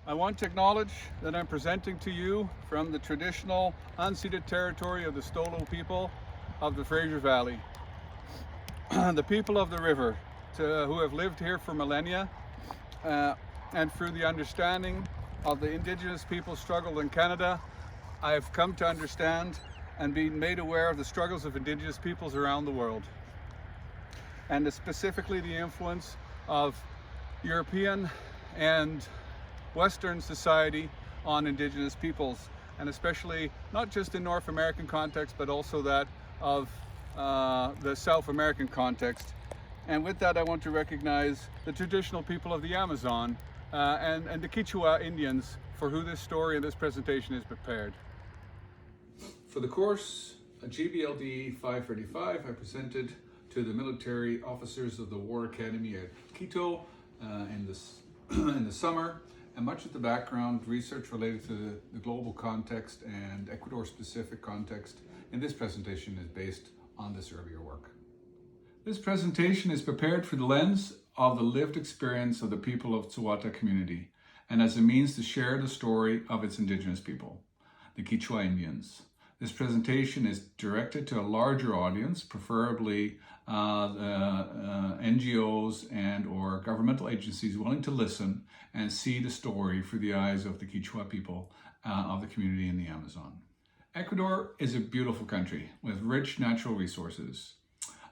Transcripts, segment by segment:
I want to acknowledge that I'm presenting to you from the traditional unceded territory of the Stolo people of the Fraser Valley. The people of the river who have lived here for millennia and through the understanding of the Indigenous people's struggle in Canada, I have come to understand and been made aware of the struggles of Indigenous peoples around the world, and specifically the influence of European and Western society on Indigenous peoples, and especially not just in North American context, but also that of the South American context. And with that, I want to recognize the traditional people of the Amazon and the Quechua Indians, for who this story and this presentation is prepared. For the course, GBLD525, I presented to the military officers of the War Academy at Quito in the summer, and much of the background research related to the global context and Ecuador-specific context in this presentation is based on this earlier work. This presentation is prepared through the lens of the lived experience of the people of Tsawata community, and as a means to share the story of its Indigenous people, the Quechua Indians. This presentation is directed to a larger audience, preferably NGOs and or governmental agencies willing to listen and see the story through the eyes of the Quechua people of the community in the Amazon. Ecuador is a beautiful country with rich natural resources.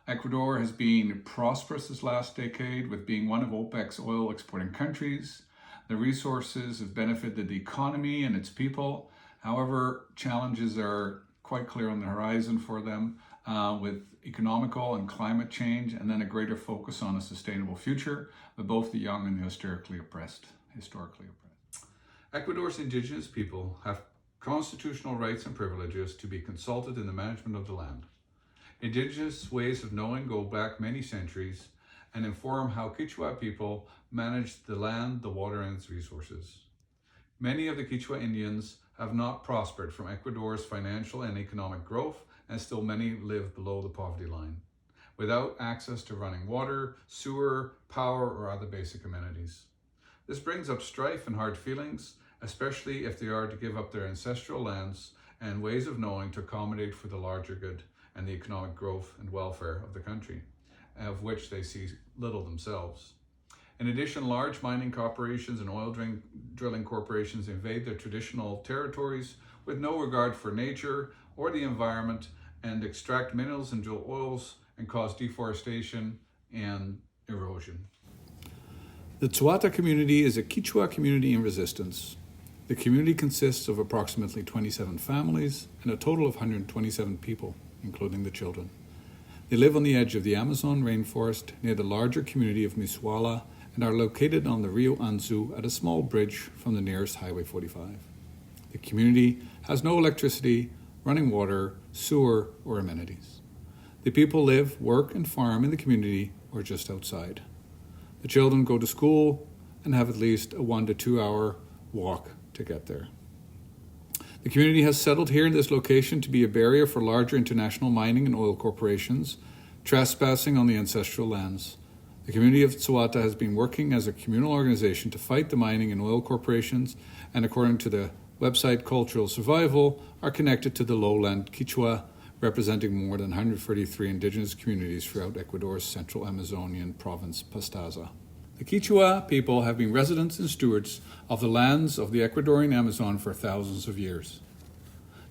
Ecuador has been prosperous this last decade, with being one of OPEC's oil exporting countries. The resources have benefited the economy and its people. However, challenges are quite clear on the horizon for them with economical and climate change, and then a greater focus on a sustainable future with both the young and the historically oppressed. Ecuador's Indigenous people have constitutional rights and privileges to be consulted in the management of the land. Indigenous ways of knowing go back many centuries and inform how Quechua people manage the land, the water, and its resources. Many of the Quechua Indians have not prospered from Ecuador's financial and economic growth, and still many live below the poverty line, without access to running water, sewer, power, or other basic amenities. This brings up strife and hard feelings, especially if they are to give up their ancestral lands and ways of knowing to accommodate for the larger good and the economic growth and welfare of the country, of which they see little themselves. In addition, large mining corporations and oil drilling corporations invade their traditional territories with no regard for nature or the environment, and extract minerals and drill oils and cause deforestation and erosion. The Tsawata community is a Quechua community in resistance. The community consists of approximately 27 families and a total of 127 people, including the children. They live on the edge of the Amazon rainforest near the larger community of Miswala and are located on the Rio Anzu at a small bridge from the nearest Highway 45. The community has no electricity, running water, sewer, or amenities. The people live, work, and farm in the community or just outside. The children go to school and have at least a 1 to 2 hour walk to get there. The community has settled here in this location to be a barrier for larger international mining and oil corporations trespassing on the ancestral lands. The community of Tsawata has been working as a communal organization to fight the mining and oil corporations, and according to the website Cultural Survival, are connected to the lowland Quechua, representing more than 133 indigenous communities throughout Ecuador's central Amazonian province, Pastaza. The Quechua people have been residents and stewards of the lands of the Ecuadorian Amazon for thousands of years.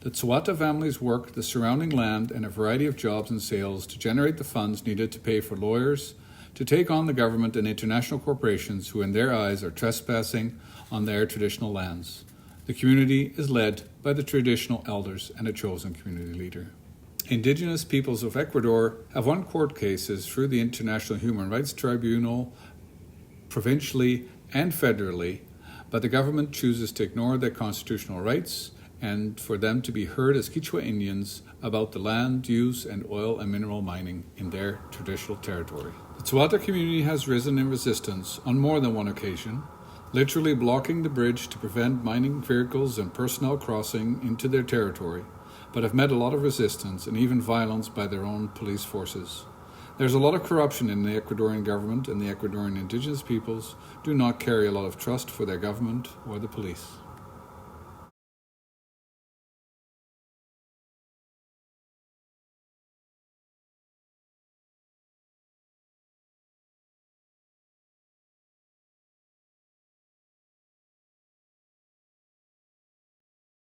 The Tsawata families work the surrounding land and a variety of jobs and sales to generate the funds needed to pay for lawyers, to take on the government and international corporations who in their eyes are trespassing on their traditional lands. The community is led by the traditional elders and a chosen community leader. Indigenous peoples of Ecuador have won court cases through the International Human Rights Tribunal, provincially and federally, but the government chooses to ignore their constitutional rights and for them to be heard as Quechua Indians about the land use and oil and mineral mining in their traditional territory. The Tsawata community has risen in resistance on more than one occasion, literally blocking the bridge to prevent mining vehicles and personnel crossing into their territory, but have met a lot of resistance and even violence by their own police forces. There's a lot of corruption in the Ecuadorian government, and the Ecuadorian indigenous peoples do not carry a lot of trust for their government or the police.